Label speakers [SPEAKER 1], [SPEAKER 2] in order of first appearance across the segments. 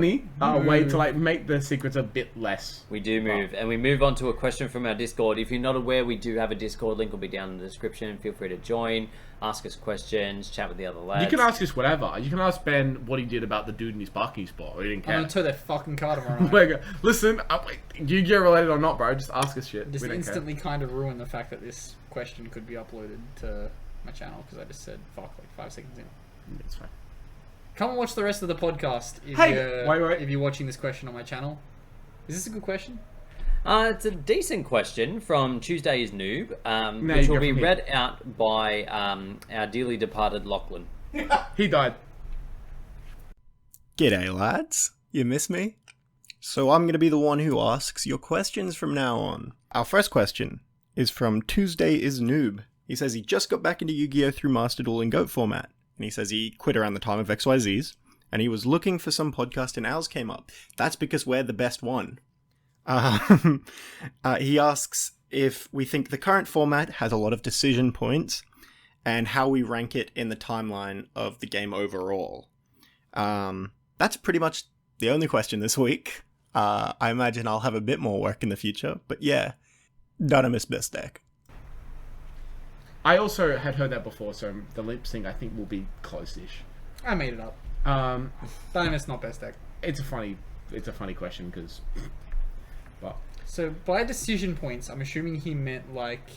[SPEAKER 1] way to like make the secrets a bit less.
[SPEAKER 2] We do move, and we move on to a question from our Discord. If you're not aware, we do have a Discord. Link will be down in the description. Feel free to join, ask us questions, chat with the other lads.
[SPEAKER 1] You can ask us whatever. You can ask Ben what he did about the dude in his parking spot. We didn't care.
[SPEAKER 3] I'm gonna throw that fucking card tomorrow.
[SPEAKER 1] Listen, you get related or not, bro? Just ask us shit.
[SPEAKER 3] Just instantly kind of ruined the fact that this question could be uploaded to my channel because I just said fuck like 5 seconds in.
[SPEAKER 1] It's fine.
[SPEAKER 3] Come and watch the rest of the podcast if,
[SPEAKER 1] wait.
[SPEAKER 3] if you're watching this question on my channel. Is this a good question?
[SPEAKER 2] It's a decent question from Tuesday is Noob, which will be read out by our dearly departed Lachlan.
[SPEAKER 1] He died.
[SPEAKER 4] G'day lads, you miss me? So I'm going to be the one who asks your questions from now on. Our first question is from Tuesday is Noob. He says he just got back into Yu-Gi-Oh! Through Master Duel and GOAT format. And he says he quit around the time of XYZ's, and he was looking for some podcast and ours came up. That's because we're the best one. He asks if we think the current format has a lot of decision points, and how we rank it in the timeline of the game overall. That's pretty much the only question this week. I imagine I'll have a bit more work in the future, but yeah, Dynamis best deck.
[SPEAKER 1] I also had heard that before, so the lip sync I think will be close-ish.
[SPEAKER 3] I made it up. Dynamis not best deck.
[SPEAKER 1] It's a funny question because, but
[SPEAKER 3] so by decision points, I'm assuming he meant like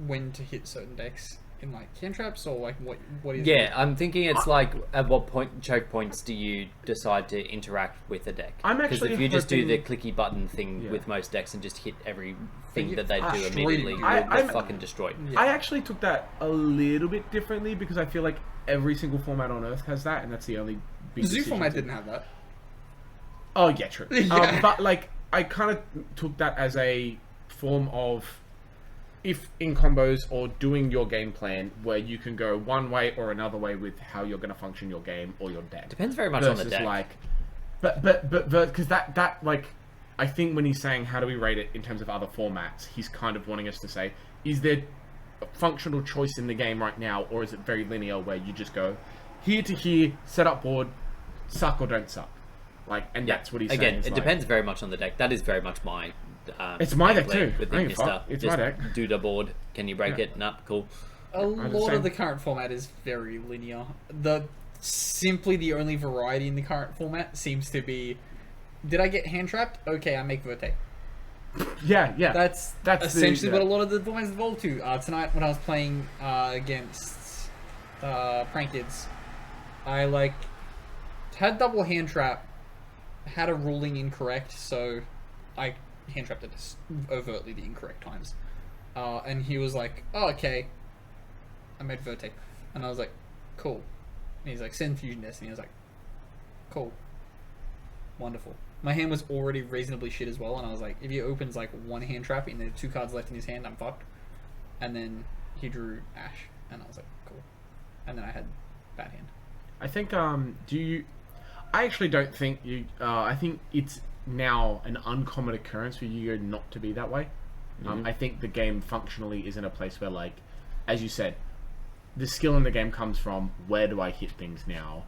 [SPEAKER 3] when to hit certain decks in like hand traps or like what is?
[SPEAKER 2] Yeah, I'm thinking it's like at what point choke points do you decide to interact with a deck?
[SPEAKER 1] I'm actually
[SPEAKER 2] because if you just do
[SPEAKER 1] hoping-
[SPEAKER 2] the clicky button thing with most decks and just hit everything that they do immediately, you're
[SPEAKER 1] I'm
[SPEAKER 2] fucking destroyed.
[SPEAKER 3] Yeah.
[SPEAKER 1] I actually took that a little bit differently because I feel like every single format on Earth has that, and that's the only big
[SPEAKER 3] Zoo
[SPEAKER 1] decision
[SPEAKER 3] format
[SPEAKER 1] to-
[SPEAKER 3] didn't have that.
[SPEAKER 1] Oh yeah, true.
[SPEAKER 3] Yeah.
[SPEAKER 1] But like I kind of took that as a form of if in combos or doing your game plan where you can go one way or another way with how you're going to function your game or your deck.
[SPEAKER 2] Depends very much on the
[SPEAKER 1] Versus
[SPEAKER 2] deck.
[SPEAKER 1] like, but because that like, I think when he's saying how do we rate it in terms of other formats, he's kind of wanting us to say, is there a functional choice in the game right now, or is it very linear where you just go here to here, set up board, suck or don't suck, like, and that's what he's saying.
[SPEAKER 2] Again, it
[SPEAKER 1] like,
[SPEAKER 2] depends very much on the deck. That is very much my.
[SPEAKER 1] It's my deck
[SPEAKER 2] gameplay
[SPEAKER 1] too.
[SPEAKER 2] With
[SPEAKER 1] I
[SPEAKER 2] the
[SPEAKER 1] ain't fuck.
[SPEAKER 2] stuff.
[SPEAKER 1] It's
[SPEAKER 2] Just
[SPEAKER 1] my deck.
[SPEAKER 2] do the board. Can you break it? Nah, cool.
[SPEAKER 3] A lot of the current format is very linear. Simply the only variety in the current format seems to be, did I get hand trapped? Okay, I make Verte.
[SPEAKER 1] Yeah.
[SPEAKER 3] That's essentially
[SPEAKER 1] the-
[SPEAKER 3] what a lot of the formats evolved to. Tonight when I was playing against Prank Kids, I like had double hand trap, had a ruling incorrect, so I hand trapped it overtly the incorrect times. And he was like, oh, okay. I made Verte. And I was like, cool. And he's like, send Fusion Destiny. I was like, cool. Wonderful. My hand was already reasonably shit as well, and I was like, if he opens like one hand trap and there are 2 cards left in his hand, I'm fucked. And then he drew Ash, and I was like, cool. And then I had bad hand.
[SPEAKER 1] I think I actually don't think you. I think it's now an uncommon occurrence for Yu-Gi-Oh not to be that way. I think the game functionally is in a place where, like, as you said, the skill in the game comes from where do I hit things now,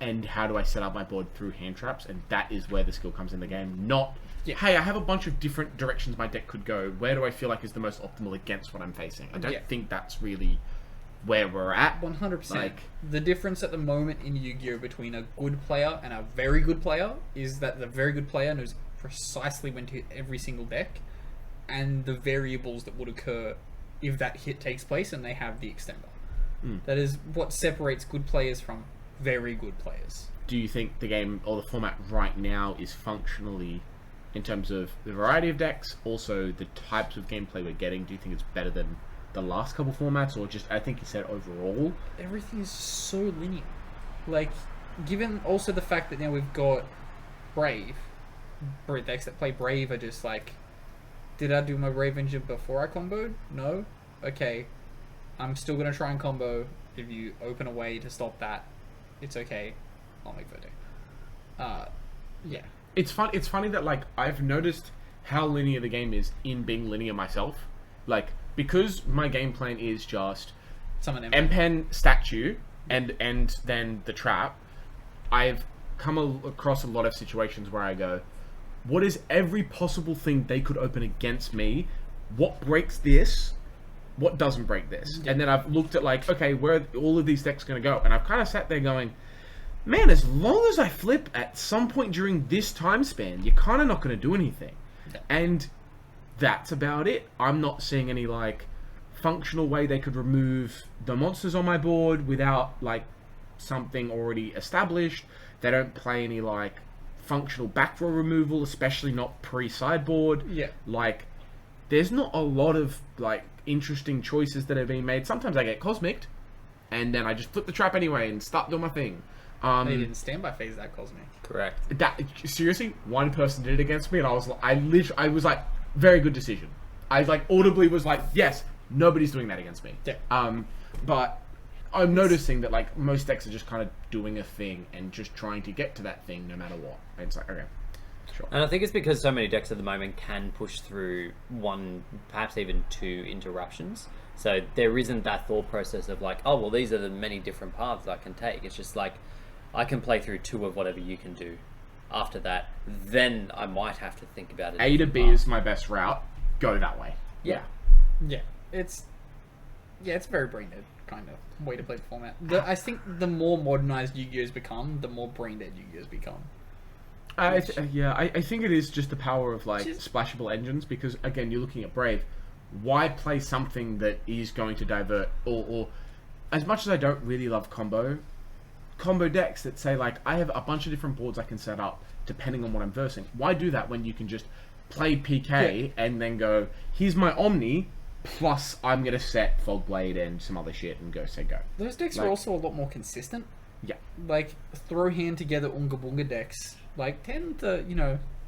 [SPEAKER 1] and how do I set up my board through hand traps, and that is where the skill comes in the game. Not, hey, I have a bunch of different directions my deck could go. Where do I feel like is the most optimal against what I'm facing? I don't think that's really where we're at.
[SPEAKER 3] 100%.
[SPEAKER 1] Like,
[SPEAKER 3] the difference at the moment in Yu-Gi-Oh between a good player and a very good player is that the very good player knows precisely when to hit every single deck, and the variables that would occur if that hit takes place, and they have the extender. That is what separates good players from very good players.
[SPEAKER 1] do you think the game or the format right now is functionally, in terms of the variety of decks, also the types of gameplay we're getting, do you think it's better than the last couple formats, or just, I think you said overall?
[SPEAKER 3] Everything is so linear. Like, given also the fact that now we've got Brave, decks that play Brave are just like, did I do my Brave engine before I comboed? No? Okay. I'm still going to try and combo. If you open a way to stop that, it's okay. I'll make Verde. Yeah.
[SPEAKER 1] It's funny that, like, I've noticed how linear the game is in being linear myself. Like, because my game plan is just
[SPEAKER 3] Summon
[SPEAKER 1] M-Pen statue and then the trap, I've across a lot of situations where I go, what is every possible thing they could open against me? What breaks this? What doesn't break this? And then I've looked at like, okay, where are all of these decks going to go? And I've kind of sat there going, man, as long as I flip at some point during this time span, you're kind of not going to do anything.
[SPEAKER 3] Yeah.
[SPEAKER 1] And that's about it. I'm not seeing any like functional way they could remove the monsters on my board without like something already established. They don't play any like functional back row removal, especially not pre-sideboard.
[SPEAKER 3] Yeah.
[SPEAKER 1] Like, there's not a lot of like interesting choices that are being made. Sometimes I get cosmicked, and then I just flip the trap anyway and start doing my thing.
[SPEAKER 3] They didn't standby phase that cosmic.
[SPEAKER 2] Correct.
[SPEAKER 1] That seriously, one person did it against me, and I was like, very good decision. I like audibly was like, yes, nobody's doing that against me.
[SPEAKER 3] Yeah.
[SPEAKER 1] But I'm noticing that like most decks are just kind of doing a thing and just trying to get to that thing no matter what. And it's like, okay, sure.
[SPEAKER 2] And I think it's because so many decks at the moment can push through one, perhaps even two interruptions. So there isn't that thought process of like, oh, well, these are the many different paths I can take. It's just like, I can play through two of whatever you can do. After that, then I might have to think about it.
[SPEAKER 1] A to B is my best route. Go that way.
[SPEAKER 2] Yeah.
[SPEAKER 3] Yeah. It's very brain dead kind of way to play the format. I think the more modernized Yu-Gi-Oh's become, the more brain dead Yu-Gi-Oh's become.
[SPEAKER 1] I think it is just the power of like splashable engines, because again, you're looking at Brave. Why play something that is going to divert or as much as I don't really love combo decks that say like I have a bunch of different boards I can set up depending on what I'm versing. Why do that when you can just play PK and then go, here's my Omni, plus I'm gonna set Fogblade and some other shit and go say go.
[SPEAKER 3] Those decks are also a lot more consistent.
[SPEAKER 1] Yeah.
[SPEAKER 3] Like throw hand together Unga Bunga decks like tend to,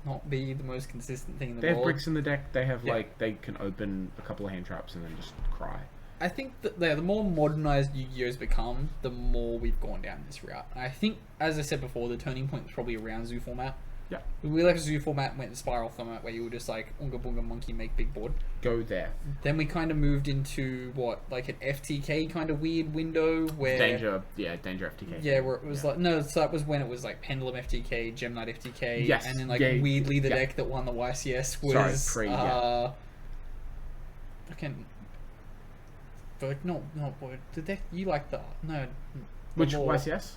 [SPEAKER 3] not be the most consistent thing in the
[SPEAKER 1] They have
[SPEAKER 3] world.
[SPEAKER 1] bricks in the deck, they have like they can open a couple of hand traps and then just cry.
[SPEAKER 3] I think that the more modernized Yu-Gi-Oh's become, the more we've gone down this route. And I think, as I said before, the turning point was probably around Zoo format.
[SPEAKER 1] Yeah.
[SPEAKER 3] We left Zoo format, went to Spiral format, where you were just like, Unga Bunga Monkey, make big board.
[SPEAKER 1] Go there.
[SPEAKER 3] Then we kind of moved into, like an FTK kind of weird window, where...
[SPEAKER 1] Danger FTK.
[SPEAKER 3] Yeah, where it was like... No, so that was when it was like Pendulum FTK, Gem Knight FTK,
[SPEAKER 1] Yes.
[SPEAKER 3] and then like
[SPEAKER 1] Yeah,
[SPEAKER 3] weirdly the
[SPEAKER 1] yeah.
[SPEAKER 3] deck that won the YCS was...
[SPEAKER 1] Sorry,
[SPEAKER 3] Fucking... But no, boy, the deck you like the
[SPEAKER 1] Which
[SPEAKER 3] more,
[SPEAKER 1] YCS?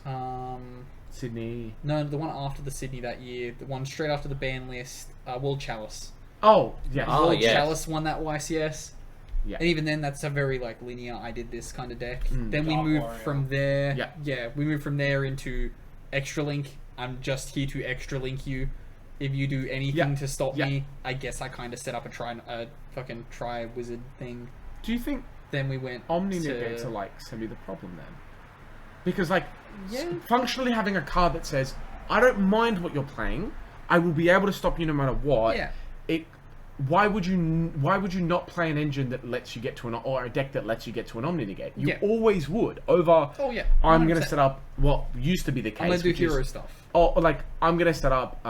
[SPEAKER 1] Sydney.
[SPEAKER 3] No, the one after the Sydney that year, the one straight after the ban list, World Chalice.
[SPEAKER 1] Oh, yes.
[SPEAKER 3] World
[SPEAKER 2] yes.
[SPEAKER 3] Chalice won that YCS.
[SPEAKER 1] Yeah.
[SPEAKER 3] And even then, that's a very like linear. I did this kind of deck. Then we
[SPEAKER 5] Dark
[SPEAKER 3] moved
[SPEAKER 5] Warrior.
[SPEAKER 3] from there.
[SPEAKER 1] Yeah.
[SPEAKER 3] We moved from there into Extra Link. I'm just here to Extra Link you. If you do anything to stop me, I guess I kind of set up a fucking try wizard thing.
[SPEAKER 1] Do you think
[SPEAKER 3] Then we went
[SPEAKER 1] Omni
[SPEAKER 3] to...
[SPEAKER 1] negates are like semi the problem then? Because like
[SPEAKER 3] Yeah.
[SPEAKER 1] functionally having a card that says, I don't mind what you're playing, I will be able to stop you no matter what.
[SPEAKER 3] Yeah.
[SPEAKER 1] Why would you not play an engine that lets you get to or a deck that lets you get to an Omni negate? You always would. Over.
[SPEAKER 3] Oh yeah.
[SPEAKER 1] I'm gonna
[SPEAKER 3] 100%.
[SPEAKER 1] set up what used to be the case.
[SPEAKER 3] I'm gonna do
[SPEAKER 1] which is-
[SPEAKER 3] hero stuff.
[SPEAKER 1] Or like I'm gonna set up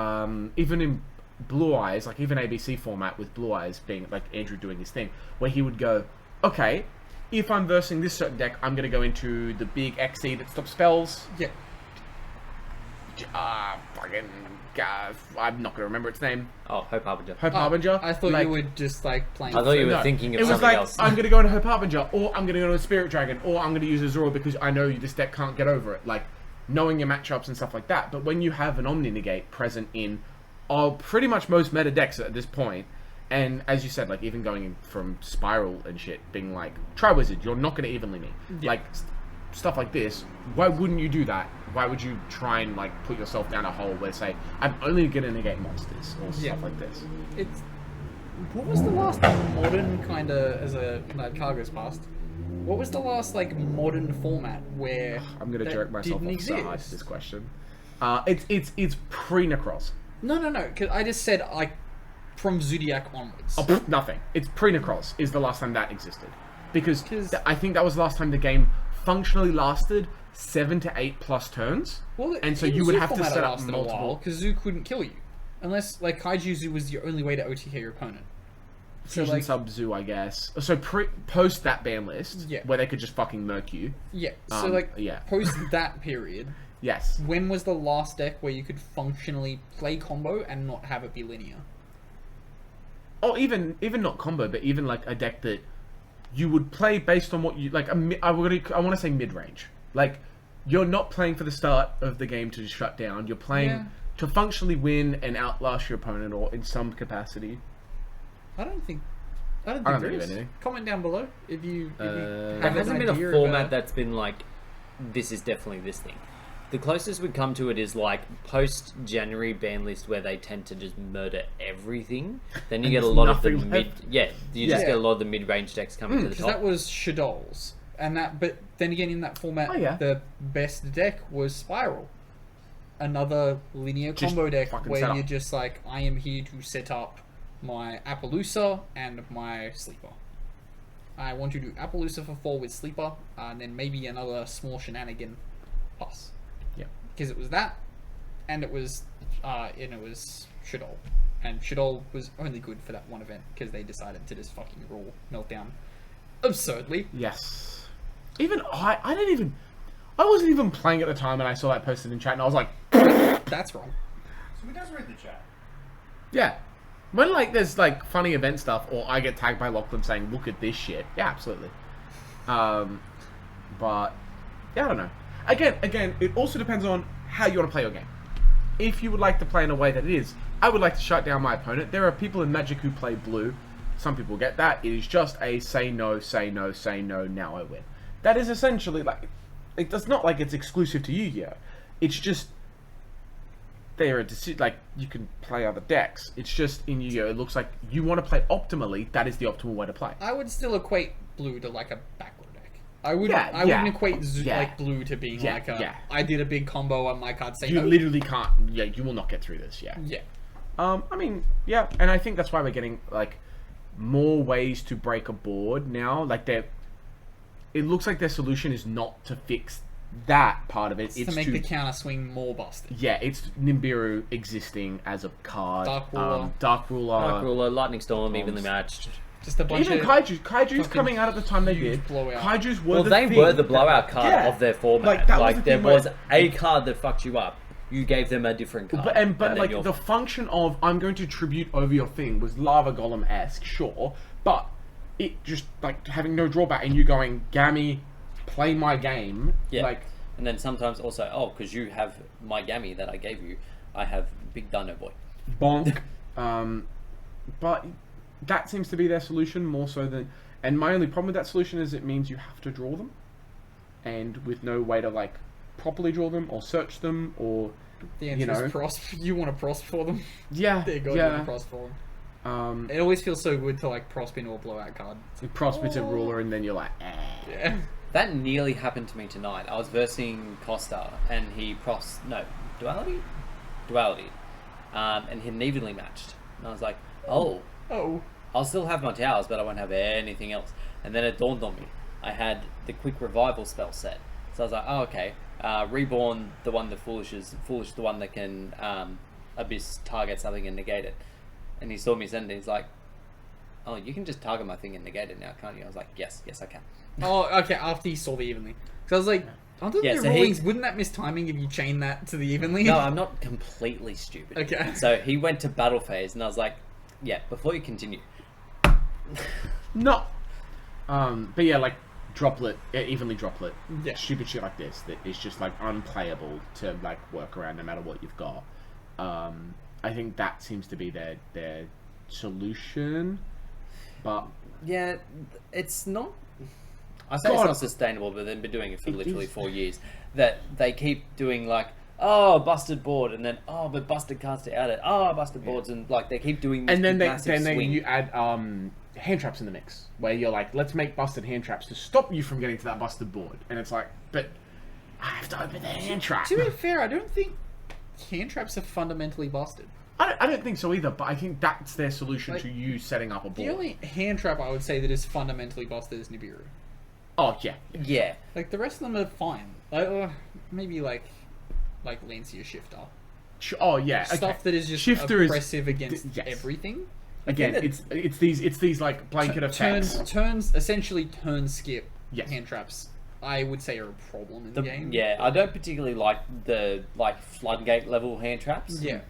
[SPEAKER 1] even in Blue Eyes, like even ABC format with Blue Eyes being like Andrew doing his thing, where he would go, okay, if I'm versing this certain deck, I'm gonna go into the big XE that stops spells.
[SPEAKER 3] Yeah.
[SPEAKER 1] I'm not gonna remember its name.
[SPEAKER 2] Oh, Hope Harbinger.
[SPEAKER 1] Hope Harbinger.
[SPEAKER 3] I thought
[SPEAKER 1] like,
[SPEAKER 3] you were just like playing.
[SPEAKER 2] I thought you were
[SPEAKER 1] no,
[SPEAKER 2] thinking of
[SPEAKER 1] it was
[SPEAKER 2] something
[SPEAKER 1] like,
[SPEAKER 2] else.
[SPEAKER 1] I'm gonna go into Hope Harbinger, or I'm gonna go into Spirit Dragon, or I'm gonna use Azura because I know this deck can't get over it. Like knowing your matchups and stuff like that. But when you have an Omni negate present in pretty much most meta decks at this point, and as you said, like even going in from Spiral and shit, being like, try Wizard, you're not gonna evenly me. Like stuff like this, why wouldn't you do that? Why would you try and like put yourself down a hole where say, I'm only gonna negate monsters or stuff like this?
[SPEAKER 3] It's what was the last modern kind of as a cargo's past? What was the last like modern format where
[SPEAKER 1] I'm gonna
[SPEAKER 3] that
[SPEAKER 1] jerk myself
[SPEAKER 3] didn't
[SPEAKER 1] off so hard to
[SPEAKER 3] exist?
[SPEAKER 1] this question. It's pre-Necros.
[SPEAKER 3] No. Because I just said like from Zodiac onwards.
[SPEAKER 1] Oh, pff, nothing. It's pre-Necros is the last time that existed. Because
[SPEAKER 3] 'Cause-
[SPEAKER 1] I think that was the last time the game functionally lasted 7 to 8 plus turns.
[SPEAKER 3] Well,
[SPEAKER 1] and so
[SPEAKER 3] in
[SPEAKER 1] you would
[SPEAKER 3] Zoo
[SPEAKER 1] have to
[SPEAKER 3] format
[SPEAKER 1] set
[SPEAKER 3] it
[SPEAKER 1] up
[SPEAKER 3] lasted a
[SPEAKER 1] multiple.
[SPEAKER 3] while because Zoo couldn't kill you unless like Kaiju Zoo was the only way to OTK your opponent. So
[SPEAKER 1] Fusion
[SPEAKER 3] like
[SPEAKER 1] Sub-Zoo, I guess. So post that ban list,
[SPEAKER 3] Yeah.
[SPEAKER 1] where they could just fucking murk you.
[SPEAKER 3] yeah, so like
[SPEAKER 1] yeah.
[SPEAKER 3] post that period,
[SPEAKER 1] Yes.
[SPEAKER 3] When was the last deck where you could functionally play combo and not have it be linear?
[SPEAKER 1] Or even not combo, but even like a deck that you would play based on what you like. I want to say mid range. Like you're not playing for the start of the game to shut down. You're playing to functionally win and outlast your opponent, or in some capacity.
[SPEAKER 3] I don't think there
[SPEAKER 1] think
[SPEAKER 3] is.
[SPEAKER 1] of anything.
[SPEAKER 3] Comment down below if you
[SPEAKER 2] There
[SPEAKER 3] have
[SPEAKER 2] hasn't
[SPEAKER 3] an
[SPEAKER 2] been a
[SPEAKER 3] idea of
[SPEAKER 2] format that's been like, this is definitely this thing. The closest we come to it is like post-January ban list where they tend to just murder everything. Then you get a lot of the
[SPEAKER 1] nothing
[SPEAKER 2] mid...
[SPEAKER 1] left.
[SPEAKER 2] Yeah, you just get a lot of the mid-range decks coming to the
[SPEAKER 3] because
[SPEAKER 2] top.
[SPEAKER 3] that was Shadol's, and but then again in that format, the best deck was Spiral, another linear
[SPEAKER 1] Just
[SPEAKER 3] combo deck
[SPEAKER 1] fucking
[SPEAKER 3] where
[SPEAKER 1] set up.
[SPEAKER 3] you're just like, I am here to set up my Appaloosa and my Sleeper. I want to do Appaloosa for 4 with Sleeper, and then maybe another small shenanigan plus.
[SPEAKER 1] Yeah.
[SPEAKER 3] Because it was that, and it was Shadol. And Shadol was only good for that one event because they decided to just fucking rule Meltdown absurdly.
[SPEAKER 1] Yes. Even I wasn't even playing at the time, and I saw that posted in chat, and I was like,
[SPEAKER 3] That's wrong.
[SPEAKER 5] So who does read the chat?
[SPEAKER 1] yeah. When like there's like funny event stuff, or I get tagged by Lachlan saying, "Look at this shit." Yeah, absolutely. But yeah, I don't know. Again, it also depends on how you want to play your game. If you would like to play in a way that it is, I would like to shut down my opponent. There are people in Magic who play blue. Some people get that. It is just a say no, say no, say no. Now I win. That is essentially like it's not like it's exclusive to Yu-Gi-Oh. It's just they're a like you can play other decks. It's just in Yu-Gi-Oh. It looks like you want to play optimally. That is the optimal way to play.
[SPEAKER 3] I would still equate blue to like a backward deck. I wouldn't.
[SPEAKER 1] Yeah,
[SPEAKER 3] I
[SPEAKER 1] yeah.
[SPEAKER 3] wouldn't equate
[SPEAKER 1] Yeah.
[SPEAKER 3] like blue to being
[SPEAKER 1] Yeah,
[SPEAKER 3] like a.
[SPEAKER 1] yeah.
[SPEAKER 3] I did a big combo on my card. Say
[SPEAKER 1] You
[SPEAKER 3] no.
[SPEAKER 1] literally can't. Yeah, you will not get through this. Yeah.
[SPEAKER 3] Yeah.
[SPEAKER 1] I mean, yeah, and I think that's why we're getting like more ways to break a board now. Like it looks like their solution is not to fix that part of it.
[SPEAKER 3] It's to make the counter swing more busted.
[SPEAKER 1] Yeah, it's Nibiru existing as a card.
[SPEAKER 3] Dark Ruler.
[SPEAKER 1] Dark Ruler.
[SPEAKER 2] Dark Ruler, Lightning Storm, evenly matched.
[SPEAKER 3] Just a bunch
[SPEAKER 1] Even
[SPEAKER 3] of
[SPEAKER 1] Kaiju's
[SPEAKER 3] fucking
[SPEAKER 1] coming out at the time they
[SPEAKER 3] huge
[SPEAKER 1] did.
[SPEAKER 3] blowout.
[SPEAKER 1] Kaiju's were
[SPEAKER 2] Well,
[SPEAKER 1] the
[SPEAKER 2] they
[SPEAKER 1] thing
[SPEAKER 2] were the blowout card
[SPEAKER 1] Yeah.
[SPEAKER 2] of their format.
[SPEAKER 1] Like, that was
[SPEAKER 2] Like
[SPEAKER 1] the
[SPEAKER 2] there
[SPEAKER 1] thing where-
[SPEAKER 2] was a card that fucked you up. You gave them a different card.
[SPEAKER 1] But
[SPEAKER 2] then
[SPEAKER 1] like
[SPEAKER 2] you're-
[SPEAKER 1] the function of I'm going to tribute over your thing was Lava Golem-esque, sure, but it just like having no drawback and you going, Gammy, play my game.
[SPEAKER 2] Yeah.
[SPEAKER 1] Like
[SPEAKER 2] And then sometimes also, because you have my Gammy that I gave you, I have Big Dino Boy.
[SPEAKER 1] bonk. But that seems to be their solution more so than. And my only problem with that solution is it means you have to draw them, and with no way to like properly draw them or search them or
[SPEAKER 3] the answer
[SPEAKER 1] you know.
[SPEAKER 3] is prosp. You want to prosp for them?
[SPEAKER 1] yeah
[SPEAKER 3] There you go. You
[SPEAKER 1] yeah.
[SPEAKER 3] want to prosp for them.
[SPEAKER 1] Um,
[SPEAKER 3] It always feels so good to like prosp into a blowout card.
[SPEAKER 1] you prosper to ruler and then you're like,
[SPEAKER 3] Yeah.
[SPEAKER 2] That nearly happened to me tonight. I was versing Costa, and he duality, and he evenly matched. And I was like, oh,
[SPEAKER 3] Oh.
[SPEAKER 2] I'll still have my towers, but I won't have anything else. And then it dawned on me, I had the quick revival spell set. So I was like, oh, okay. Reborn, the one that foolish, the one that can abyss target something and negate it. And he saw me send it. He's like, oh, you can just target my thing and negate it now, can't you? I was like, yes, I can.
[SPEAKER 3] Oh, okay. After you saw the evenly, because I was like, aren't
[SPEAKER 2] Yeah,
[SPEAKER 3] the
[SPEAKER 2] so he-
[SPEAKER 3] rulings? Wouldn't that miss timing if you chain that to the evenly?
[SPEAKER 2] No, I'm not completely stupid.
[SPEAKER 3] Okay.
[SPEAKER 2] So he went to battle phase, and I was like, yeah, before you continue.
[SPEAKER 1] no. But yeah, like droplet, evenly droplet.
[SPEAKER 3] Yeah.
[SPEAKER 1] Stupid shit like this that is just like unplayable to like work around no matter what you've got. I think that seems to be their solution. But
[SPEAKER 2] Yeah, it's not. I say it's
[SPEAKER 1] God.
[SPEAKER 2] not sustainable, but they've been doing it for
[SPEAKER 1] It
[SPEAKER 2] literally
[SPEAKER 1] is.
[SPEAKER 2] 4 years. That they keep doing like, oh, busted board, and then but busted cards to out it. Oh, busted boards, and like they keep doing. This
[SPEAKER 1] and then
[SPEAKER 2] massive swing.
[SPEAKER 1] you add hand traps in the mix where you're like, let's make busted hand traps to stop you from getting to that busted board, and it's like, but I have to open the hand trap.
[SPEAKER 3] To be fair, I don't think hand traps are fundamentally busted.
[SPEAKER 1] I don't think so either, but I think that's their solution
[SPEAKER 3] Like,
[SPEAKER 1] to you setting up a board.
[SPEAKER 3] The only hand trap I would say that is fundamentally busted is Nibiru.
[SPEAKER 1] Oh yeah,
[SPEAKER 2] Yeah,
[SPEAKER 3] Like the rest of them are fine. Maybe like Lancia Shifter.
[SPEAKER 1] oh yeah. Okay.
[SPEAKER 3] Stuff that is just
[SPEAKER 1] Shifter is
[SPEAKER 3] oppressive against
[SPEAKER 1] yes.
[SPEAKER 3] everything.
[SPEAKER 1] again. It's these like blanket effects.
[SPEAKER 3] Turns essentially turn skip
[SPEAKER 1] Yes.
[SPEAKER 3] hand traps I would say are a problem in the game.
[SPEAKER 2] Yeah, I don't particularly like the floodgate level hand traps.
[SPEAKER 3] Yeah.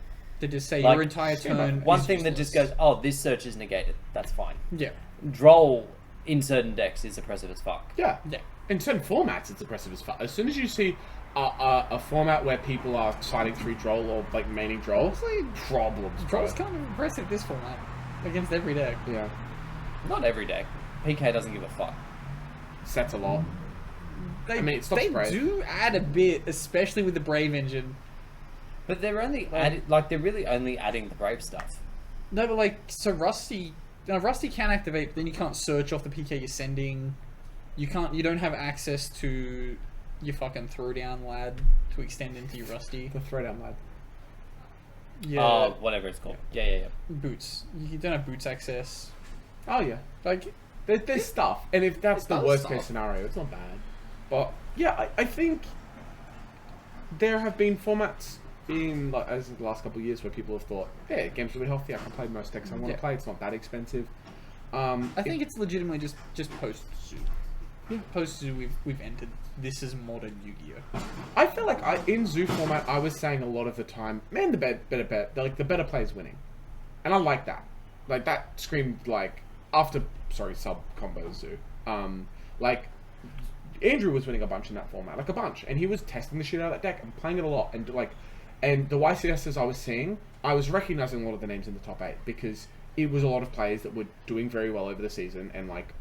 [SPEAKER 3] To just say
[SPEAKER 2] Like,
[SPEAKER 3] your entire turn.
[SPEAKER 2] One
[SPEAKER 3] is
[SPEAKER 2] thing that
[SPEAKER 3] useless.
[SPEAKER 2] just goes, oh, this search is negated. That's fine.
[SPEAKER 3] Yeah.
[SPEAKER 2] Droll in certain decks is oppressive as fuck.
[SPEAKER 1] Yeah.
[SPEAKER 3] Yeah.
[SPEAKER 1] In certain formats, it's oppressive as fuck. As soon as you see a format where people are siding 3 droll or like maining droll,
[SPEAKER 3] Honestly,
[SPEAKER 1] problems, bro.
[SPEAKER 3] Droll's kind of impressive this format against every deck.
[SPEAKER 1] Yeah.
[SPEAKER 2] Not every deck. PK doesn't give a fuck.
[SPEAKER 1] Sets a lot.
[SPEAKER 3] They,
[SPEAKER 1] I mean, it stops
[SPEAKER 3] they
[SPEAKER 1] Brave.
[SPEAKER 3] do add a bit, especially with the Brave engine.
[SPEAKER 2] But they're only they're really only adding the brave stuff.
[SPEAKER 3] No, but like, so Rusty can activate, but then you can't search off the PK you're sending. You don't have access to your fucking throwdown lad to extend into your Rusty.
[SPEAKER 1] The throwdown lad.
[SPEAKER 3] Yeah.
[SPEAKER 2] Whatever it's called. Yeah.
[SPEAKER 3] Boots. You don't have boots access.
[SPEAKER 1] Oh yeah.
[SPEAKER 3] Like,
[SPEAKER 1] There's stuff, and if that's the
[SPEAKER 3] There's
[SPEAKER 1] worst
[SPEAKER 3] stuff.
[SPEAKER 1] case scenario, it's not bad. But yeah, I think there have been formats in like as in the last couple of years where people have thought, "Hey, the game's really healthy. I can play most decks I want to
[SPEAKER 3] Yeah.
[SPEAKER 1] play. It's not that expensive."
[SPEAKER 3] I think it's legitimately just post Zoo. Post Zoo, we've entered. This is modern Yu-Gi-Oh.
[SPEAKER 1] I feel like in Zoo format, I was saying a lot of the time, man, the better bet, like the better player's winning, and I like that. Like that screamed like after sub combo Zoo. Like Andrew was winning a bunch in that format, like a bunch, and he was testing the shit out of that deck and playing it a lot, and the YCSs I was seeing, I was recognizing a lot of the names in the top 8 because it was a lot of players that were doing very well over the season, and like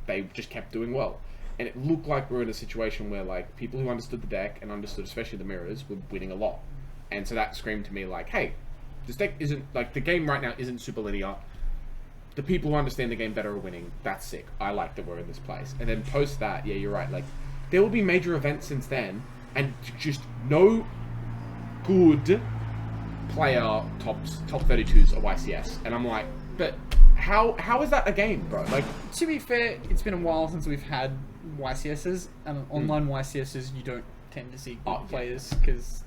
[SPEAKER 1] they just kept doing well. And it looked like we were in a situation where like people who understood the deck and understood especially the mirrors were winning a lot. And so that screamed to me like, hey, this deck isn't like the game right now isn't super linear. The people who understand the game better are winning. That's sick. I like that we're in this place. And then post that, yeah, you're right. Like there will be major events since then, and just no good player top 32s are YCS. And I'm like, but how is that a game, bro? Like,
[SPEAKER 3] To be fair, it's been a while since we've had YCSs, and online YCSs you don't tend to see good
[SPEAKER 1] Oh, yeah.
[SPEAKER 3] players because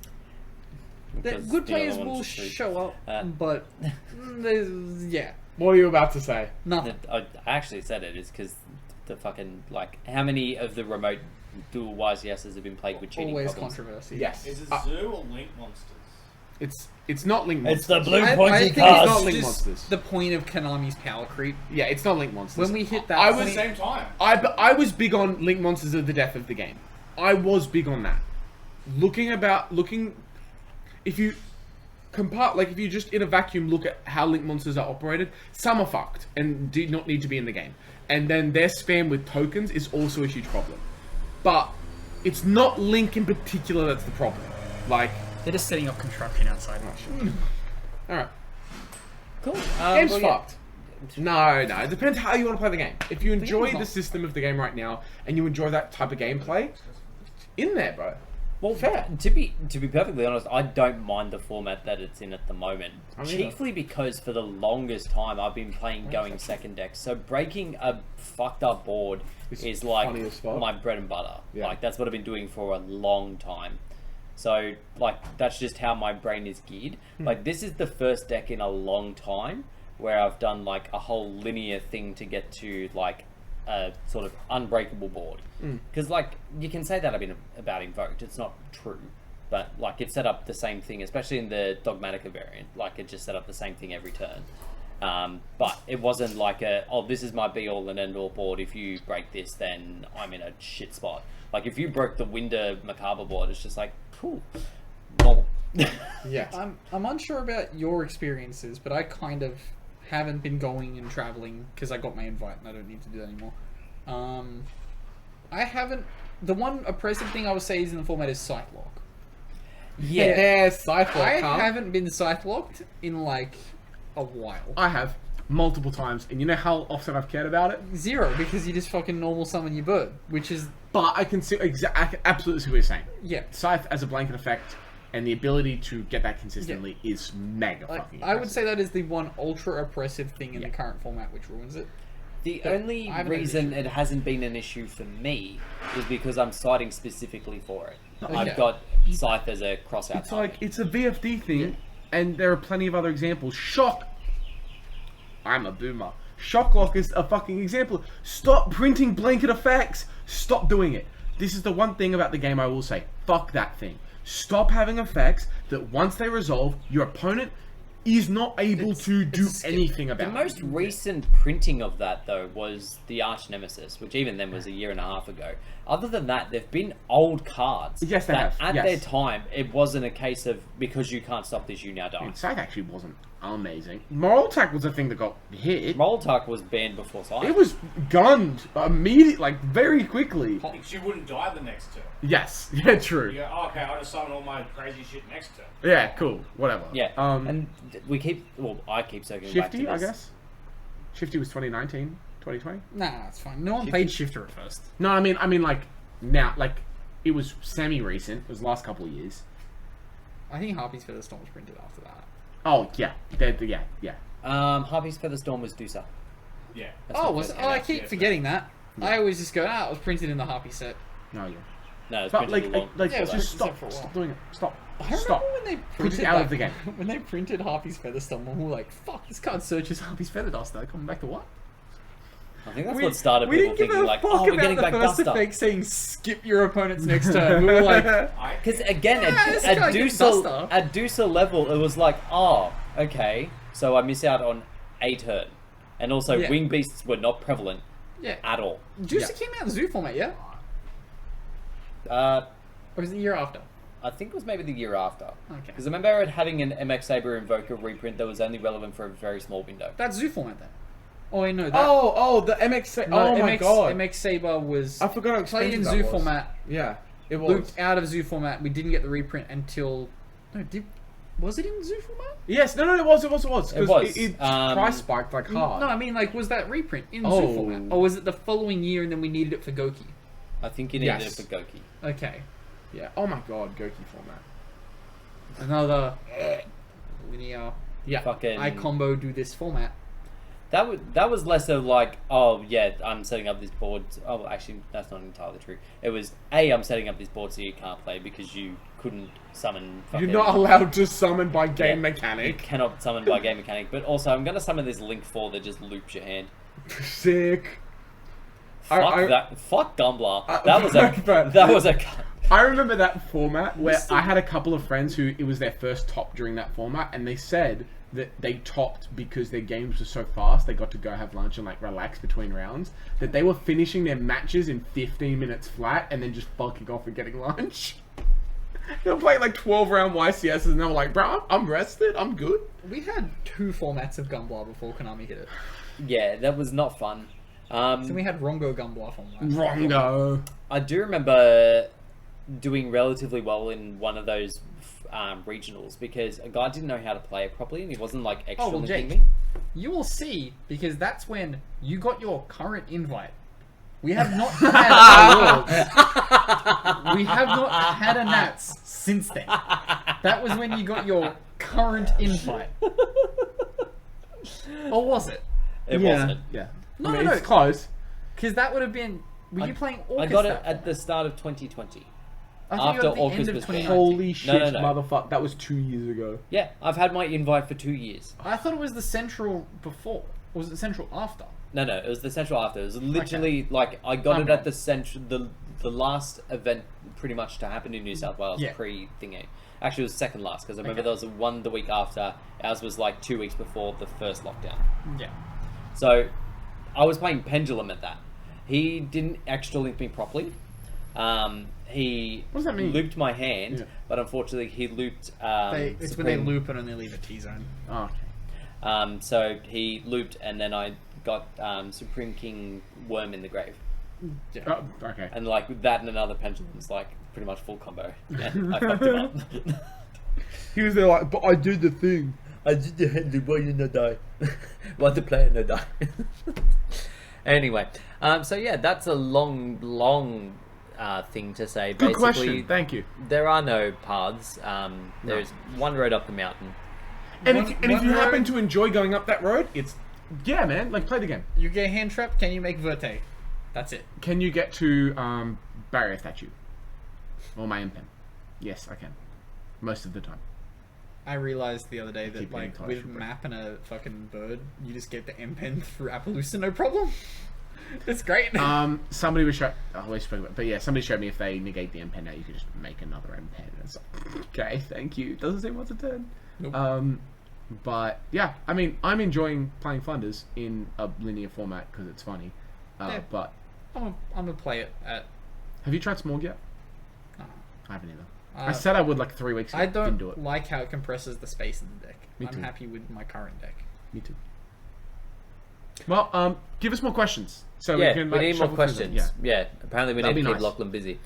[SPEAKER 2] Because
[SPEAKER 3] good
[SPEAKER 2] the other
[SPEAKER 3] players
[SPEAKER 2] one's
[SPEAKER 3] will
[SPEAKER 2] just-
[SPEAKER 3] show up, but yeah,
[SPEAKER 1] what are you about to say?
[SPEAKER 3] nothing.
[SPEAKER 2] I actually said it is because the fucking how many of the remote dual YCSs have been played with cheating
[SPEAKER 3] Always
[SPEAKER 2] problems?
[SPEAKER 3] controversy.
[SPEAKER 1] Yes.
[SPEAKER 5] Is it
[SPEAKER 1] Uh,
[SPEAKER 5] Zoo or Link Monsters?
[SPEAKER 1] it's not Link Monsters.
[SPEAKER 2] It's the blue
[SPEAKER 3] I
[SPEAKER 2] pointy
[SPEAKER 3] think
[SPEAKER 2] cards.
[SPEAKER 3] it's
[SPEAKER 1] Not Link
[SPEAKER 3] just
[SPEAKER 1] Monsters.
[SPEAKER 3] the point of Konami's power creep.
[SPEAKER 1] Yeah, it's not Link Monsters.
[SPEAKER 3] When we hit that
[SPEAKER 1] I
[SPEAKER 5] At
[SPEAKER 1] was
[SPEAKER 5] the same time.
[SPEAKER 1] I was big on Link Monsters of the death of the game. I was big on that. If you if you just in a vacuum look at how Link Monsters are operated, some are fucked and did not need to be in the game. And then their spam with tokens is also a huge problem. But it's not Link in particular that's the problem. Like,
[SPEAKER 6] They're just setting up construction outside.
[SPEAKER 1] alright.
[SPEAKER 2] Cool.
[SPEAKER 1] Game's
[SPEAKER 2] well, yeah.
[SPEAKER 1] fucked. No, it depends how you want to play the game. If you enjoy
[SPEAKER 3] game's
[SPEAKER 1] the
[SPEAKER 3] not-
[SPEAKER 1] system of the game right now and you enjoy that type of gameplay, in there, bro.
[SPEAKER 2] Well,
[SPEAKER 1] Fair.
[SPEAKER 2] To be perfectly honest, I don't mind the format that it's in at the moment.
[SPEAKER 1] I mean,
[SPEAKER 2] Chiefly because for the longest time I've been playing going second deck. So breaking a fucked up board
[SPEAKER 1] It's
[SPEAKER 2] is like
[SPEAKER 1] funny as fuck.
[SPEAKER 2] my bread and butter.
[SPEAKER 1] Yeah.
[SPEAKER 2] Like that's what I've been doing for a long time. So like that's just how my brain is geared. Like this is the first deck in a long time where I've done like a whole linear thing to get to like a sort of unbreakable board. Because like you can say that about Invoked, it's not true, but like it set up the same thing, especially in the Dogmatica variant. Like it just set up the same thing every turn. But it wasn't like this is my be all and end all board. If you break this, then I'm in a shit spot. Like if you broke the Winder Macabre board, it's just like cool, normal.
[SPEAKER 1] Yes.
[SPEAKER 3] I'm unsure about your experiences, but I kind of haven't been going and traveling because I got my invite and I don't need to do that anymore. I haven't. The one oppressive thing I would say is in the format is Scythe Lock.
[SPEAKER 1] Yeah, Cypher.
[SPEAKER 3] I haven't been Scythe Locked in like a while.
[SPEAKER 1] I have multiple times, and you know how often I've cared about it.
[SPEAKER 3] Zero, because you just fucking normal summon your bird, which is
[SPEAKER 1] But I can see I can absolutely see what you're saying.
[SPEAKER 3] yeah.
[SPEAKER 1] Scythe as a blanket effect, and the ability to get that consistently is mega
[SPEAKER 3] Like,
[SPEAKER 1] fucking.
[SPEAKER 3] I would
[SPEAKER 1] impressive.
[SPEAKER 3] say that is the one ultra oppressive thing in
[SPEAKER 1] Yeah.
[SPEAKER 3] the current format which ruins it.
[SPEAKER 2] The
[SPEAKER 3] But
[SPEAKER 2] only
[SPEAKER 3] I haven't had an
[SPEAKER 2] reason
[SPEAKER 3] issue.
[SPEAKER 2] it hasn't been an issue for me is because I'm citing specifically for it.
[SPEAKER 3] Okay.
[SPEAKER 2] I've got Scythe as a cross-out.
[SPEAKER 1] It's like it's a VFD thing, and there are plenty of other examples. Shock. I'm a boomer. Shocklock is a fucking example. Stop printing blanket effects. Stop doing it. this is the one thing about the game I will say. Fuck that thing. Stop having effects that once they resolve, your opponent is not able to do anything about
[SPEAKER 2] The
[SPEAKER 1] it.
[SPEAKER 2] most recent printing of that, though, was the Arch Nemesis, which even then was a year and a half ago. Other than that, there've been old cards.
[SPEAKER 1] Yes, they
[SPEAKER 2] that
[SPEAKER 1] have.
[SPEAKER 2] At
[SPEAKER 1] Yes.
[SPEAKER 2] their time, it wasn't a case of, because you can't stop this, you now die.
[SPEAKER 1] Scythe actually wasn't amazing. Moral Attack was the thing that got hit.
[SPEAKER 2] Molotov was banned before Scythe.
[SPEAKER 1] It was gunned immediately, like very quickly.
[SPEAKER 5] Because you wouldn't die the next turn.
[SPEAKER 1] Yes, yeah, true.
[SPEAKER 5] You go, oh, okay, I'll just summon all my crazy shit next turn.
[SPEAKER 1] Yeah, cool, whatever.
[SPEAKER 2] Yeah,
[SPEAKER 1] And
[SPEAKER 2] I keep circling
[SPEAKER 1] Shifty,
[SPEAKER 2] back
[SPEAKER 1] I
[SPEAKER 2] to this.
[SPEAKER 1] guess. Shifty was 2019, 2020.
[SPEAKER 3] Nah, that's fine. No one played Shifter at first.
[SPEAKER 1] No, I mean, like now, like it was semi-recent. It was the last couple of years.
[SPEAKER 3] I think Harpy's Featherstorm was printed after that.
[SPEAKER 1] Oh yeah, yeah.
[SPEAKER 2] Harpy's Featherstorm was Dusa.
[SPEAKER 5] Yeah.
[SPEAKER 2] That's
[SPEAKER 3] Oh,
[SPEAKER 2] what
[SPEAKER 3] was
[SPEAKER 2] first
[SPEAKER 3] it?
[SPEAKER 2] came
[SPEAKER 3] Oh, I
[SPEAKER 2] out.
[SPEAKER 3] keep
[SPEAKER 5] yeah,
[SPEAKER 3] forgetting that. I always just go, it was printed in the Harpy set.
[SPEAKER 1] No, yeah.
[SPEAKER 2] No, it's
[SPEAKER 1] But
[SPEAKER 2] printed
[SPEAKER 1] like,
[SPEAKER 3] Yeah, it was
[SPEAKER 1] just
[SPEAKER 3] printed
[SPEAKER 1] stop,
[SPEAKER 3] for a while.
[SPEAKER 1] stop doing it. Stop,
[SPEAKER 3] I remember
[SPEAKER 1] stop.
[SPEAKER 3] when they
[SPEAKER 1] Put
[SPEAKER 3] printed
[SPEAKER 1] it out
[SPEAKER 3] that,
[SPEAKER 1] of the game.
[SPEAKER 3] When they printed Harpy's Featherstorm, and we were like, fuck, this card searches Harpy's Feather Duster. Coming back to what?
[SPEAKER 2] I think that's what started
[SPEAKER 3] we
[SPEAKER 2] people
[SPEAKER 3] didn't give
[SPEAKER 2] thinking
[SPEAKER 3] a
[SPEAKER 2] like,
[SPEAKER 3] fuck
[SPEAKER 2] oh, we're
[SPEAKER 3] about
[SPEAKER 2] getting
[SPEAKER 3] the
[SPEAKER 2] back
[SPEAKER 3] first
[SPEAKER 2] Duster.
[SPEAKER 3] effect saying skip your opponent's next turn. We were like,
[SPEAKER 2] Because again,
[SPEAKER 3] this
[SPEAKER 2] at
[SPEAKER 3] guy gets
[SPEAKER 2] Dusa
[SPEAKER 3] Duster.
[SPEAKER 2] level, it was like, oh, okay, so I miss out on a turn. And also,
[SPEAKER 3] Yeah.
[SPEAKER 2] wing beasts were not prevalent
[SPEAKER 3] yeah.
[SPEAKER 2] at all.
[SPEAKER 3] Juicy
[SPEAKER 1] Yeah.
[SPEAKER 3] came out in Zoo format, yeah?
[SPEAKER 2] Uh,
[SPEAKER 3] Or was it the year after?
[SPEAKER 2] I think it was maybe the year after.
[SPEAKER 3] Okay.
[SPEAKER 2] Because I remember it having an MX Saber Invoker reprint that was only relevant for a very small window.
[SPEAKER 3] That's Zoo format then. Oh, wait, no. That,
[SPEAKER 1] Oh, the MX.
[SPEAKER 3] no,
[SPEAKER 1] Oh my god.
[SPEAKER 3] MX Saber was
[SPEAKER 1] I forgot how
[SPEAKER 3] played in
[SPEAKER 1] expensive
[SPEAKER 3] Zoo
[SPEAKER 1] that was.
[SPEAKER 3] format.
[SPEAKER 1] Yeah, it was.
[SPEAKER 3] Looped out of Zoo format. We didn't get the reprint until. No, was it in Zoo format?
[SPEAKER 1] Yes, no, it was. 'Cause
[SPEAKER 2] It was.
[SPEAKER 1] It price spiked like hard.
[SPEAKER 3] No, I mean, like, was that reprint in
[SPEAKER 1] Oh.
[SPEAKER 3] Zoo format? Or was it the following year and then we needed it for Goki?
[SPEAKER 2] I think you needed
[SPEAKER 1] Yes.
[SPEAKER 2] it for Goki.
[SPEAKER 3] Okay.
[SPEAKER 1] Yeah. Oh my god, Goki format.
[SPEAKER 3] Another linear. Yeah.
[SPEAKER 2] Fucking-
[SPEAKER 3] I combo do this format.
[SPEAKER 2] That was less of like, oh yeah, I'm setting up this board. Oh, actually, that's not entirely true. It was I'm setting up this board so you can't play because you couldn't summon.
[SPEAKER 1] You're
[SPEAKER 2] fucking-
[SPEAKER 1] not allowed to summon by game
[SPEAKER 2] Yeah, You
[SPEAKER 1] mechanic.
[SPEAKER 2] cannot summon by game mechanic. But also, I'm gonna summon this Link 4 that just loops your hand.
[SPEAKER 1] Sick.
[SPEAKER 2] Fuck that. Fuck Dumbler.
[SPEAKER 1] I-
[SPEAKER 2] That was a.
[SPEAKER 1] but-
[SPEAKER 2] That was a.
[SPEAKER 1] I remember that format where I had a couple of friends who it was their first top during that format, and they said that they topped because their games were so fast. They got to go have lunch and like relax between rounds. That they were finishing their matches in 15 minutes flat, and then just fucking off and getting lunch. They were playing like 12-round YCSs, and they were like, "Bro, I'm rested. I'm good."
[SPEAKER 3] We had 2 formats of Gumblar before Konami hit it.
[SPEAKER 2] Yeah, that was not fun.
[SPEAKER 3] So we had Rongo Gumblar format.
[SPEAKER 1] Wrongo.
[SPEAKER 2] I do remember doing relatively well in one of those regionals because a guy didn't know how to play it properly and he wasn't like extra
[SPEAKER 3] Oh, well,
[SPEAKER 2] linking
[SPEAKER 3] Jake.
[SPEAKER 2] me.
[SPEAKER 3] You will see, because that's when you got your current invite. We have not had awards. We have not had a Nats since then. That was when you got your current invite. Or was it?
[SPEAKER 2] It wasn't.
[SPEAKER 1] Yeah.
[SPEAKER 3] No,
[SPEAKER 1] I mean,
[SPEAKER 3] no,
[SPEAKER 1] it's
[SPEAKER 3] no.
[SPEAKER 1] close.
[SPEAKER 3] Because that would have been... Were you playing Orcus?
[SPEAKER 2] I got it
[SPEAKER 3] that
[SPEAKER 2] at the
[SPEAKER 3] format?
[SPEAKER 2] start of 2020.
[SPEAKER 3] I thought you
[SPEAKER 2] after
[SPEAKER 3] got it at the
[SPEAKER 2] Orcus
[SPEAKER 3] end of
[SPEAKER 2] was banned.
[SPEAKER 3] 2019.
[SPEAKER 1] Holy shit,
[SPEAKER 2] no.
[SPEAKER 1] motherfucker! That was 2 years ago.
[SPEAKER 2] Yeah, I've had my invite for 2 years.
[SPEAKER 3] I thought it was the Central before. Or was it Central after?
[SPEAKER 2] No, it was the central after. It was literally like I got
[SPEAKER 3] I'm
[SPEAKER 2] it
[SPEAKER 3] wrong.
[SPEAKER 2] at the central, the last event pretty much to happen in New South Wales
[SPEAKER 3] Yeah.
[SPEAKER 2] pre-thingy. Actually, it was second last because I remember
[SPEAKER 3] Okay.
[SPEAKER 2] there was one the week after. Ours was like 2 weeks before the first lockdown.
[SPEAKER 3] Yeah.
[SPEAKER 2] So I was playing Pendulum at that. He didn't extra link me properly. He
[SPEAKER 1] What does that mean?
[SPEAKER 2] looped my hand,
[SPEAKER 1] Yeah.
[SPEAKER 2] but unfortunately he looped.
[SPEAKER 3] It's when they
[SPEAKER 2] Supreme-
[SPEAKER 3] loop and only leave a T-zone.
[SPEAKER 1] Oh, okay.
[SPEAKER 2] So he looped, and then I got Supreme King Worm in the Grave.
[SPEAKER 3] Yeah.
[SPEAKER 1] Oh, okay.
[SPEAKER 2] And like that and another pendulum's like pretty much full combo. And I fucked him up.
[SPEAKER 1] He was there like, but I did the thing.
[SPEAKER 2] I did the handle, why you not die? Why the player not die? Anyway, so yeah, that's a long thing to say.
[SPEAKER 1] Good
[SPEAKER 2] Basically,
[SPEAKER 1] question. Thank you.
[SPEAKER 2] there are no paths. There's one road up the mountain.
[SPEAKER 1] And
[SPEAKER 3] One-
[SPEAKER 1] if
[SPEAKER 3] one
[SPEAKER 1] you happen
[SPEAKER 3] road-
[SPEAKER 1] to enjoy going up that road, it's man, like play the game.
[SPEAKER 3] You get hand trapped, can you make Verte? That's it.
[SPEAKER 1] Can you get to barrier statue or my pen? Yes, I can. Most of the time.
[SPEAKER 3] I realized the other day that
[SPEAKER 1] Keep getting
[SPEAKER 3] like
[SPEAKER 1] close,
[SPEAKER 3] with
[SPEAKER 1] bro.
[SPEAKER 3] map and a fucking bird, you just get the M pen through Appaloosa, no problem. It's great.
[SPEAKER 1] Somebody was showing. Oh, we spoke about, but yeah, somebody showed me if they negate the end pen now, you could just make another end pen. It's like, okay, thank you. Doesn't seem once a turn.
[SPEAKER 3] Nope.
[SPEAKER 1] But yeah, I mean, I'm enjoying playing Flanders in a linear format because it's funny.
[SPEAKER 3] Yeah.
[SPEAKER 1] But
[SPEAKER 3] I'm gonna play it at.
[SPEAKER 1] have you tried Smorg yet?
[SPEAKER 3] No.
[SPEAKER 1] I haven't either. I said I would like 3 weeks ago.
[SPEAKER 3] I
[SPEAKER 1] Didn't
[SPEAKER 3] don't
[SPEAKER 1] do it.
[SPEAKER 3] like how it compresses the space in the deck.
[SPEAKER 1] Me
[SPEAKER 3] I'm
[SPEAKER 1] too.
[SPEAKER 3] happy with my current deck.
[SPEAKER 1] Me too. Well, give us more questions so
[SPEAKER 2] Yeah,
[SPEAKER 1] we can.
[SPEAKER 2] we
[SPEAKER 1] like,
[SPEAKER 2] need more
[SPEAKER 1] shuffle through them.
[SPEAKER 2] questions. Yeah, apparently we
[SPEAKER 1] That'd
[SPEAKER 2] need to
[SPEAKER 1] be
[SPEAKER 2] keep
[SPEAKER 1] nice.
[SPEAKER 2] Lachlan busy.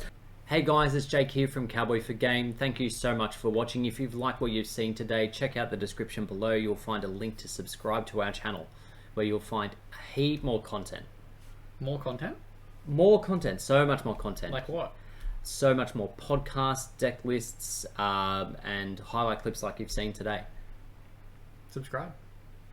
[SPEAKER 2] Hey guys, it's Jake here from Cowboy for Game. Thank you so much for watching. If you've liked what you've seen today, check out the description below. You'll find a link to subscribe to our channel, where you'll find a heap more content.
[SPEAKER 3] More content?
[SPEAKER 2] More content, so much more content.
[SPEAKER 3] Like what?
[SPEAKER 2] So much more podcasts, deck lists, and highlight clips like you've seen today.
[SPEAKER 3] Subscribe.